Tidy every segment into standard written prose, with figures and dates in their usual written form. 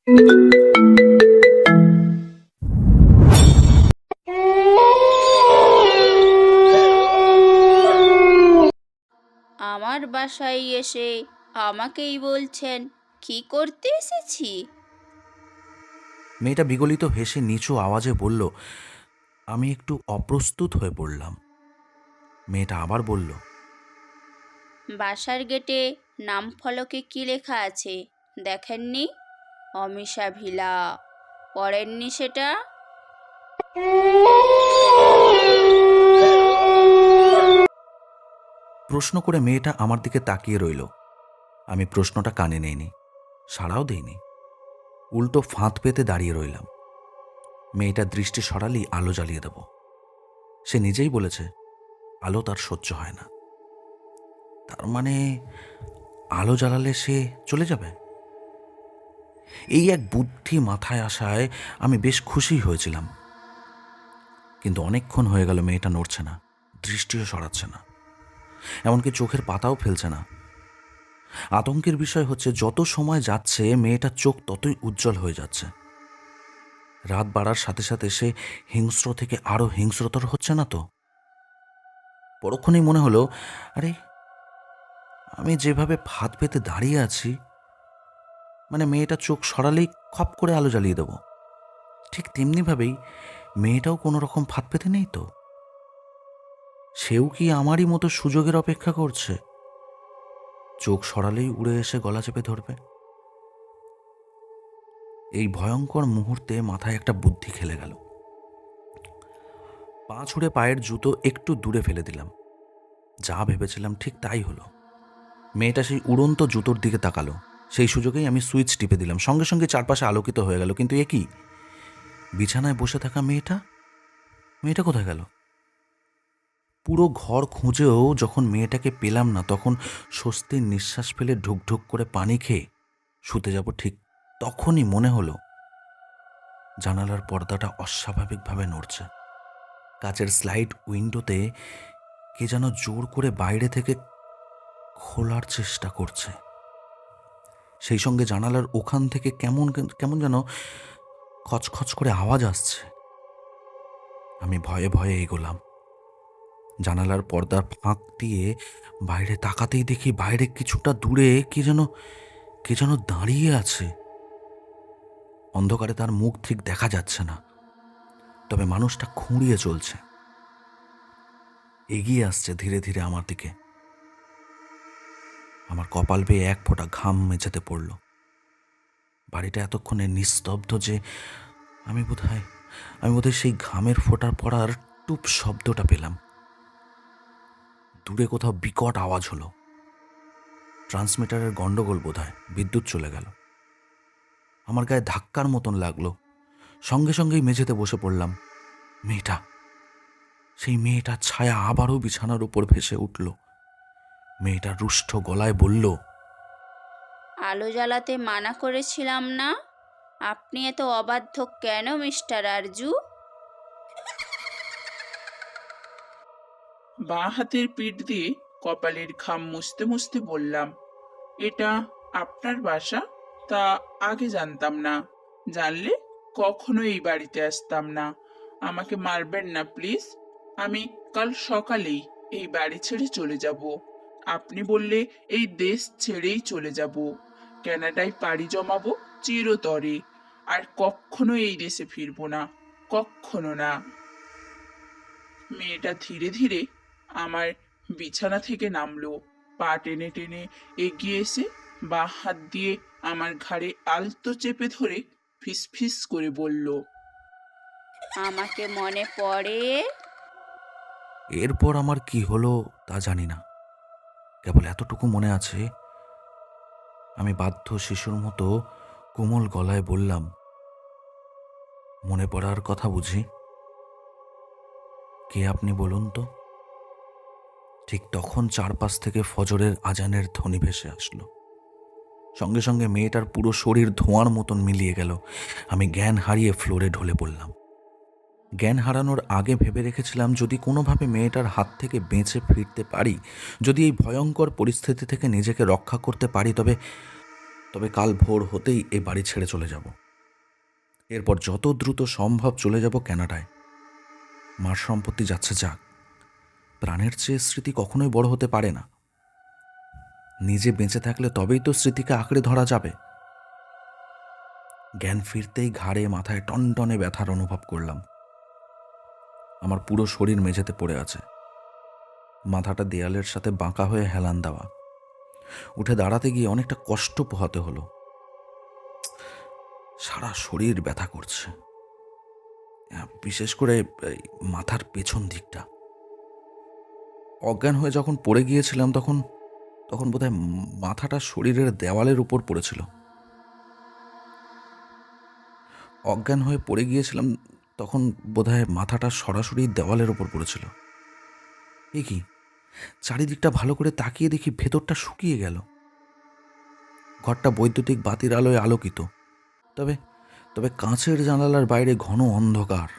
আমার বাসায় এসে আমাকেই বলছেন কি করতে এসেছি? মেয়েটা বিগলিত হেসে নিচু আওয়াজে বলল, আমি একটু অপ্রস্তুত হয়ে পড়লাম। মেয়েটা আবার বলল, বাসার গেটে নাম ফলকে কি লেখা আছে দেখেননি? অমিশা ভিলা। পড়েননি সেটা? প্রশ্ন করে মেয়েটা আমার দিকে তাকিয়ে রইল। আমি প্রশ্নটা কানে নেইনি, সাড়াও দেইনি, উল্টো ফাঁদ পেতে দাঁড়িয়ে রইলাম। মেয়েটা দৃষ্টি সরালেই আলো জ্বালিয়ে দেব। সে নিজেই বলেছে আলো তার সহ্য হয় না। তার মানে আলো জ্বালালে সে চলে যাবে। এই এক বুদ্ধি মাথায় আসায় আমি বেশ খুশি হয়েছিলাম। কিন্তু অনেকক্ষণ হয়ে গেল মেয়েটা নড়ছে না, দৃষ্টিও সরাচ্ছে না, এমনকি চোখের পাতাও ফেলছে না। আতঙ্কের বিষয় হচ্ছে যত সময় যাচ্ছে মেয়েটার চোখ ততই উজ্জ্বল হয়ে যাচ্ছে। রাত বাড়ার সাথে সাথে সে হিংস্র থেকে আরো হিংস্রতর হচ্ছে না তো? পরক্ষণেই মনে হলো, আরে আমি যেভাবে ফাঁদ পেতে দাঁড়িয়ে আছি, মানে মেয়েটা চোখ সরালেই খপ করে আলো জ্বালিয়ে দেব, ঠিক তেমনিভাবেই মেয়েটাও কোনো রকম ফাঁদ পেতে নেই তো? সেও কি আমারই মতো সুযোগের অপেক্ষা করছে? চোখ সরালেই উড়ে এসে গলা চেপে ধরবে। এই ভয়ঙ্কর মুহূর্তে মাথায় একটা বুদ্ধি খেলে গেল। পা ছুঁড়ে পায়ের জুতো একটু দূরে ফেলে দিলাম। যা ভেবেছিলাম ঠিক তাই হলো। মেয়েটা সেই উড়ন্ত জুতোর দিকে তাকালো। সেই সুযোগেই আমি সুইচ টিপে দিলাম। সঙ্গে সঙ্গে চারপাশে আলোকিত হয়ে গেল। কিন্তু এ কি? বিছানায় বসে থাকা মেয়েটা, মেয়েটা কোথায় গেল? পুরো ঘর খুঁজেও যখন মেয়েটাকে পেলাম না, তখন স্বস্তির নিঃশ্বাস ফেলে ঢুকঢুক করে পানি খেয়ে শুতে যাব ঠিক তখনই মনে হলো জানালার পর্দাটা অস্বাভাবিকভাবে নড়ছে। কাচের স্লাইড উইন্ডোতে কে যেন জোর করে বাইরে থেকে খোলার চেষ্টা করছে। সেই সঙ্গে জানালার ওখান থেকে কেমন কেমন যেন খচখচ করে আওয়াজ আসছে। আমি ভয়ে ভয়ে এগোলাম। জানালার পর্দার ফাঁক দিয়ে বাইরে তাকাতেই দেখি বাইরে কিছুটা দূরে কে যেন দাঁড়িয়ে আছে। অন্ধকারে তার মুখ ঠিক দেখা যাচ্ছে না, তবে মানুষটা খুঁড়িয়ে চলছে, এগিয়ে আসছে ধীরে ধীরে আমার দিকে। আমার কপাল বেয়ে এক ফোঁটা ঘাম মেঝেতে পড়ল। বাড়িটা এতক্ষণে নিস্তব্ধ যে আমি বোধহয় সেই ঘামের ফোঁটার পড়ার টুপ শব্দটা পেলাম। দূরে কোথাও বিকট আওয়াজ হলো। ট্রান্সমিটারের গন্ডগোল বোধহয়, বিদ্যুৎ চলে গেল। আমার গায়ে ধাক্কার মতন লাগলো। সঙ্গে সঙ্গেই মেঝেতে বসে পড়লাম। মেয়েটা, সেই মেয়েটার ছায়া আবারও বিছানার উপর ভেসে উঠল। মেয়েটা রুষ্ট গলায় বলল, আলো জ্বালাতে মানা করেছিলাম না? আপনি এত অবাধ্য কেন মিস্টার আরজু? বাঁ হাতের পিঠ দিয়ে কপালের ঘাম মুছতে মুছতে বললাম, এটা আপনার বাসা? তা আগে জানতাম না। জানলে কখনো এই বাড়িতে আসতাম না। আমাকে মারবেন না প্লিজ। আমি কাল সকালেই এই বাড়ি ছেড়ে চলে যাব। আপনি বললে এই দেশ ছেড়েই চলে যাব। কানাডায় পাড়ি জমাবো চিরতরে। আর কখনো এই দেশে ফিরবো না, কখনো না। মেয়েটা ধীরে ধীরে আমার বিছানা থেকে নামলো। পা টেনে টেনে এগিয়ে এসে বাঁ হাত দিয়ে আমার ঘাড়ে আলতো চেপে ধরে ফিস ফিস করে বলল, আমাকে মনে পড়ে? এরপর আমার কি হলো তা জানি না, কেবল এতটুকু মনে আছে, আমি বাধ্য শিশুর মতো কোমল গলায় বললাম, মনে পড়ার কথা বুঝি? কে আপনি বলুন তো? ঠিক তখন চারপাশ থেকে ফজরের আজানের ধ্বনি ভেসে আসলো। সঙ্গে সঙ্গে মেয়েটার পুরো শরীর ধোঁয়ার মতন মিলিয়ে গেল। আমি জ্ঞান হারিয়ে ফ্লোরে ঢলে পড়লাম। জ্ঞান হারানোর আগে ভেবে রেখেছিলাম যদি কোনোভাবে মেয়েটার হাত থেকে বেঁচে ফিরতে পারি, যদি এই ভয়ঙ্কর পরিস্থিতি থেকে নিজেকে রক্ষা করতে পারি, তবে কাল ভোর হতেই এই বাড়ি ছেড়ে চলে যাব। এরপর যত দ্রুত সম্ভব চলে যাব কানাডায়। মার সম্পত্তি যাচ্ছে যাক, প্রাণের চেয়ে স্মৃতি কখনোই বড় হতে পারে না। নিজে বেঁচে থাকলে তবেই তো স্মৃতিকে আঁকড়ে ধরা যাবে। জ্ঞান ফিরতেই ঘাড়ে মাথায় টনটনে ব্যথার অনুভব করলাম। আমার পুরো শরীর মেঝেতে পড়ে আছে, মাথাটা দেয়ালের সাথে বাঁকা হয়ে হেলান দেওয়া। উঠে দাঁড়াতে গিয়ে অনেকটা কষ্ট পোহাতে হলো। সারা শরীর ব্যথা করছে, বিশেষ করে এই মাথার পেছন দিকটা। অজ্ঞান হয়ে যখন পড়ে গিয়েছিলাম তখন তখন বোধহয় মাথাটা শরীরের দেওয়ালের উপর পড়েছিল। অজ্ঞান হয়ে পড়ে গিয়েছিলাম তখন বোধহয় মাথাটা সরাসরি দেওয়ালের ওপর পড়েছিল। এ কি, চারিদিকটা ভালো করে তাকিয়ে দেখি ভেতরটা শুকিয়ে গেল। ঘরটা বৈদ্যুতিক বাতির আলোয় আলোকিত, তবে তবে কাঁচের জানালার বাইরে ঘন অন্ধকার।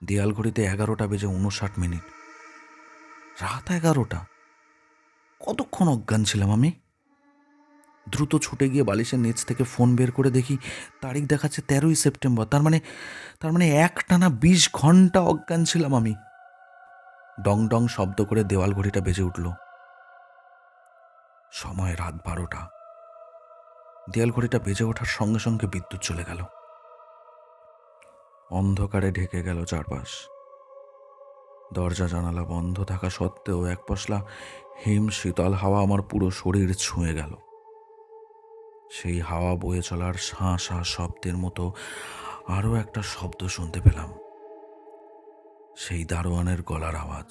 দেয়াল ঘড়িতে 11:59। রাত 11টা। কতক্ষণ অজ্ঞান ছিলাম আমি? দ্রুত ছুটে গিয়ে বালিশের নিচ থেকে ফোন বের করে দেখি তারিখ দেখাচ্ছে 13ই সেপ্টেম্বর। তার মানে একটানা 20 ঘন্টা অজ্ঞান ছিলাম আমি। ডং ডং শব্দ করে দেওয়াল ঘড়িটা বেজে উঠল। সময় রাত 12টা। দেয়াল ঘড়িটা বেজে ওঠার সঙ্গে সঙ্গে বিদ্যুৎ চলে গেল। অন্ধকারে ঢেকে গেল চারপাশ। দরজা জানালা বন্ধ থাকা সত্ত্বেও এক পশলা হিম শীতল হাওয়া আমার পুরো শরীর ছুঁয়ে গেল। সেই হাওয়া বয়ে চলার শাঁ শাঁ শব্দের মতো আরও একটা শব্দ শুনতে পেলাম, সেই দারোয়ানের গলার আওয়াজ।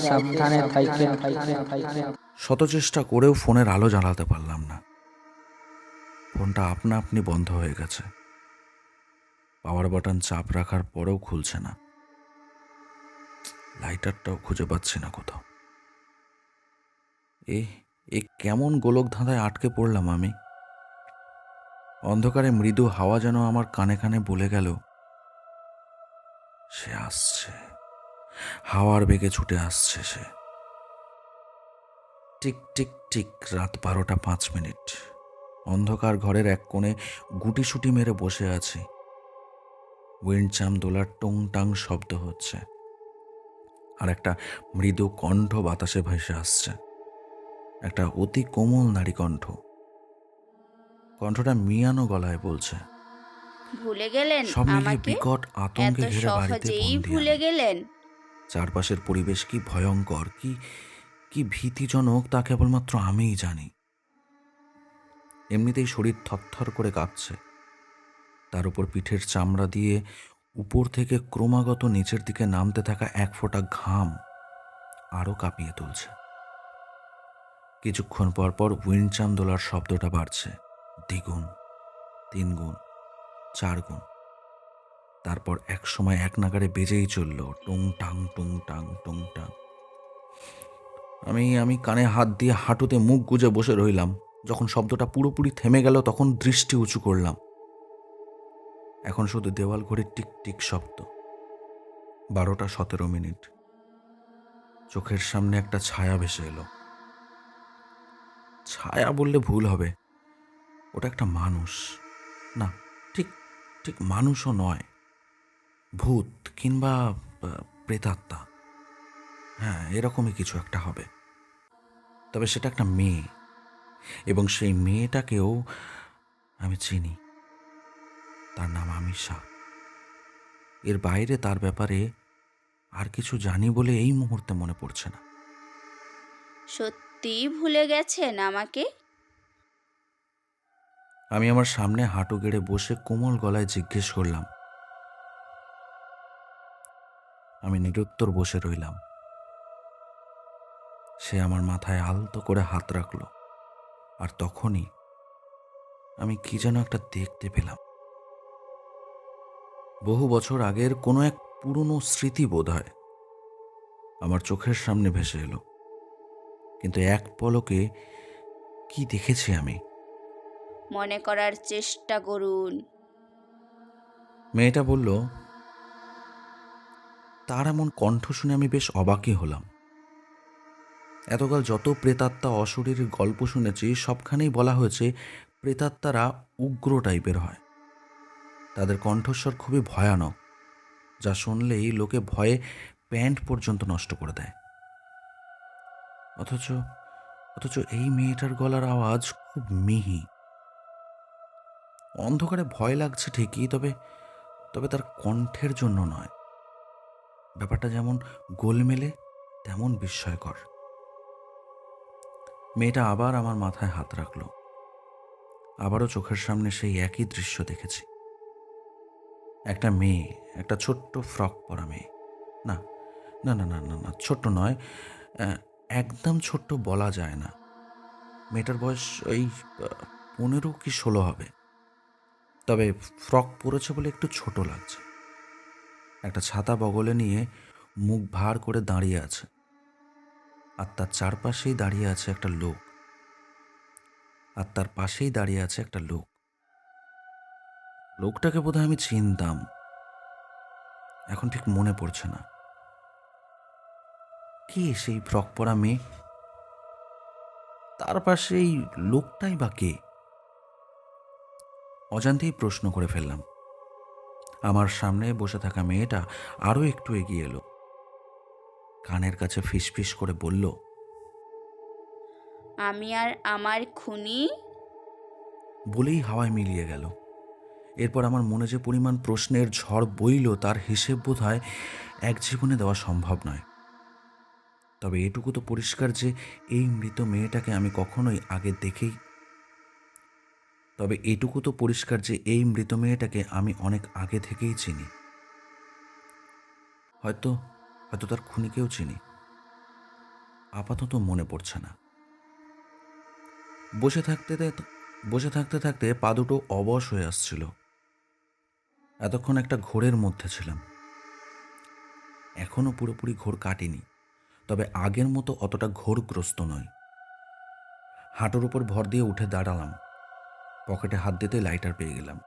সাবধানে থাইকেন। শত চেষ্টা করেও ফোনের আলো জ্বালাতে পারলাম না। ফোনটা আপনা আপনি বন্ধ হয়ে গেছে। পাওয়ার বাটন চাপ রাখার পরেও খুলছে না। লাইটারটাও খুঁজে পাচ্ছি না কোথাও। এ কেমন গোলক ধাঁধায় আটকে পড়লাম আমি। অন্ধকারে মৃদু হাওয়া যেন আমার কানে কানে বলে গেল, সে আসছে, হাওয়ার বেগে ছুটে আসছে সে। টিক টিক টিক, রাত 12:05। অন্ধকার ঘরের এক কোণে গুটিসুটি মেরে বসে আছি। উইন্ডচাম দোলার টুংটাং শব্দ হচ্ছে, আর একটা মৃদু কণ্ঠ বাতাসে ভেসে আসছে। একটা অতি কোমল নারী কণ্ঠ। কণ্ঠটা মিয়ানো গলায় বলছে, ভুলে গেলেন সব মিলিয়ে আমাকে? বিকট এত আতঙ্কে ঘিরে বাড়িতে সহজেই বন্দি ভুলে আমি। গেলেন? চারপাশের পরিবেশ কি ভয়ঙ্কর, কি কি ভীতিজনক তা কেবলমাত্র আমিই জানি। এমনিতেই শরীর থরথর করে কাঁপছে, তার উপর পিঠের চামড়া দিয়ে উপর থেকে ক্রমাগত নিচের দিকে নামতে থাকা এক ফোঁটা ঘাম আরও কাঁপিয়ে তুলছে। কিছুক্ষণ পর পর উইন্ডচাম দোলার শব্দটা বাড়ছে, 2 গুণ, 3 গুণ, 4 গুণ। তারপর এক সময় এক নাগাড়ে বেজেই চলল, টুংটাং টুংটাং টুংটাং। আমি কানে হাত দিয়ে হাঁটুতে মুখ গুজে বসে রইলাম। যখন শব্দটা পুরোপুরি থেমে গেল তখন দৃষ্টি উঁচু করলাম। এখন শুধু দেওয়াল ঘড়ির টিক টিক শব্দ। 12:17। চোখের সামনে একটা ছায়া ভেসে এলো। ছায়া বললে ভুল হবে, ওটা একটা মানুষ না, ঠিক ঠিক মানুষও নয়, ভূত কিংবা প্রেতাত্মা। হ্যাঁ, এরকমই কিছু একটা হবে। তবে সেটা একটা মেয়ে, এবং সেই মেয়েটাকেও আমি চিনি। তার নাম আমিষা। এর বাইরে তার ব্যাপারে আর কিছু জানি বলে এই মুহূর্তে মনে পড়ছে না। সত্যিই ভুলে গেছেন আমাকে? আমি আমার সামনে হাঁটু গেড়ে বসে কোমল গলায় জিজ্ঞেস করলাম। আমি নিরুত্তর বসে রইলাম। সে আমার মাথায় আলতো করে হাত রাখল, আর তখনই আমি কি যেন একটা দেখতে পেলাম। বহু বছর আগের কোনো এক পুরনো স্মৃতি বোধহয় আমার চোখের সামনে ভেসে এলো। কিন্তু এক পলকে কি দেখেছি আমি? মনে করার চেষ্টা করুন। মেয়েটা বলল। তার এমন কণ্ঠ শুনে আমি বেশ অবাকই হলাম। এতকাল যত প্রেতাত্মা অশরীরের গল্প শুনেছি সবখানেই বলা হয়েছে প্রেতাত্মারা উগ্র টাইপের হয়। তাদের কণ্ঠস্বর খুবই ভয়ানক, যা শুনলেই লোকে ভয়ে প্যান্ট পর্যন্ত নষ্ট করে দেয়। অথচ অথচ এই মেয়েটার গলার আওয়াজ খুব মিহি। অন্ধকারে ভয় লাগছে ঠিকই, তবে তবে তার কণ্ঠের জন্য নয়। ব্যাপারটা যেমন গোলমেলে তেমন বিস্ময়কর। মেয়েটা আবার আমার মাথায় হাত রাখল। আবারও চোখের সামনে সেই একই দৃশ্য দেখেছি। একটা মেয়ে, একটা ছোট্ট ফ্রক পরা মেয়ে। না না না না না না, ছোট্ট নয়, একদম ছোট্ট বলা যায় না। মেয়েটার বয়স ওই 15 কি 16 হবে। তবে ফ্রক পরেছে বলে একটু ছোট লাগছে। একটা ছাতা বগলে নিয়ে মুখ ভার করে দাঁড়িয়ে আছে, আর তার চারপাশেই দাঁড়িয়ে আছে একটা লোক। লোকটাকে বোধহয় আমি চিনতাম, এখন ঠিক মনে পড়ছে না। কে সেই ফ্রক পরা মেয়ে? তার পাশে এই লোকটাই বা কে? অজান্তেই প্রশ্ন করে ফেললাম। আমার সামনে বসে থাকা মেয়েটা আরও একটু এগিয়ে এলো, কানের কাছে ফিসফিস করে বলল, আমি আর আমার খুনি। বলেই হাওয়ায় মিলিয়ে গেল। এরপর আমার মনে যে পরিমাণ প্রশ্নের ঝড় বইল তার হিসেব বোধহয় এক জীবনে দেওয়া সম্ভব নয়। তবে এটুকু তো পরিষ্কার যে এই মৃত মেয়েটাকে আমি কখনোই আগে দেখেই অনেক আগে থেকেই চিনি। হয়তো হয়তো তার খুনিকেও চিনি, আপাতত মনে পড়ছে না। বসে থাকতে থাকতে পা দুটো অবশ হয়ে আসছিল। এতক্ষণ একটা ঘোরের মধ্যে ছিলাম। এখনো পুরোপুরি ঘোর কাটিনি, তবে আগের মতো অতটা ঘোরগ্রস্ত নয়। হাঁটুর উপর ভর দিয়ে উঠে দাঁড়ালাম। পকেটে হাত দিতে লাইটার পেয়ে গেলাম।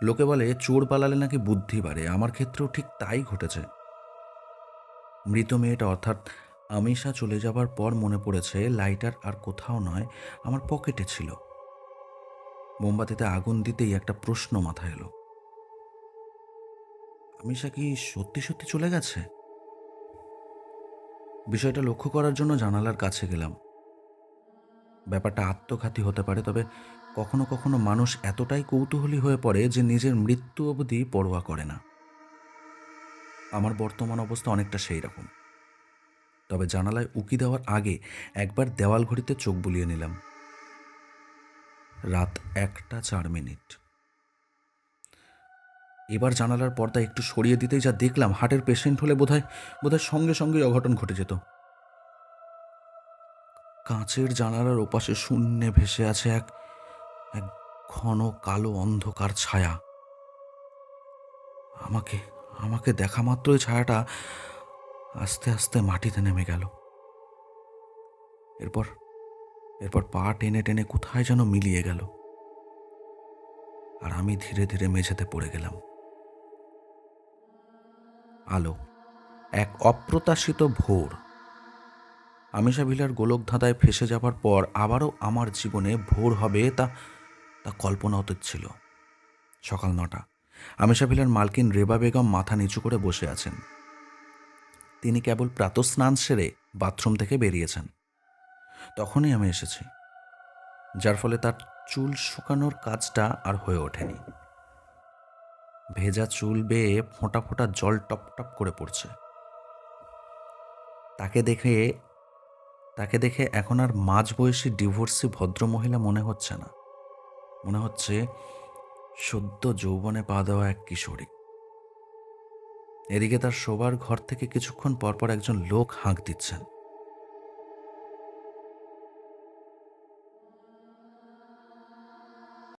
লোকে বলে চোর পালালে নাকি বুদ্ধি বাড়ে, আমার ক্ষেত্রেও ঠিক তাই ঘটেছে। মৃত মেয়েটা অর্থাৎ আমিষা চলে যাবার পর মনে পড়েছে লাইটার আর কোথাও নয়, আমার পকেটে ছিল। মোমবাতিতে আগুন দিতেই একটা প্রশ্ন মাথায় এলো, আমিষা কি সত্যি সত্যি চলে গেছে? বিষয়টা লক্ষ্য করার জন্য জানালার কাছে গেলাম। ব্যাপারটা আত্মঘাতী হতে পারে, তবে কখনো কখনো মানুষ এতটাই কৌতূহলী হয়ে পড়ে যে নিজের মৃত্যু অবধি পরোয়া করে না। আমার বর্তমান অবস্থা অনেকটা সেই রকম। তবে জানালায় উকি দেওয়ার আগে একবার দেওয়াল ঘড়িতে চোখ বুলিয়ে নিলাম। রাত 1:04। এবার জানালার পর্দা একটু সরিয়ে দিতেই যা দেখলাম, হার্টের পেশেন্ট হলে বোধহয় সঙ্গে সঙ্গে অঘটন ঘটে যেত। কাঁচের জানালার ওপাশে শূন্যে ভেসে আছে এক এক ঘন কালো অন্ধকার ছায়া। আমাকে আমাকে দেখা মাত্রই ছায়াটা আস্তে আস্তে মাটিতে নেমে গেল। এরপর এরপর পা টেনে টেনে কোথায় যেন মিলিয়ে গেল, আর আমি ধীরে ধীরে মেঝেতে পড়ে গেলাম। আলো, এক অপ্রত্যাশিত ভোর। আমিষা ভিলার গোলক ধাঁধায় ফেসে যাবার পর আবারও আমার জীবনে ভোর হবে তা তা কল্পনা অতীত ছিল। সকাল 9টা। আমিষা ভিলার মালকিন রেবা বেগম মাথা নিচু করে বসে আছেন। তিনি কেবল প্রাতঃস্নান সেরে বাথরুম থেকে বেরিয়েছেন। তখনই আমি এসেছি, যার ফলে তার চুল শুকানোর কাজটা আর হয়ে ওঠেনি। ভেজা চুল বেয়ে ফোঁটা ফোঁটা জল টপ টপ করে পড়ছে। তাকে দেখে এখন আর মাঝবয়সী ডিভোর্সি ভদ্রমহিলা মনে হচ্ছে না, মনে হচ্ছে সদ্য যৌবনে পা দেওয়া এক কিশোরী। এদিকে তার শোবার ঘর থেকে কিছুক্ষণ পরপর একজন লোক হাঁক দিচ্ছেন।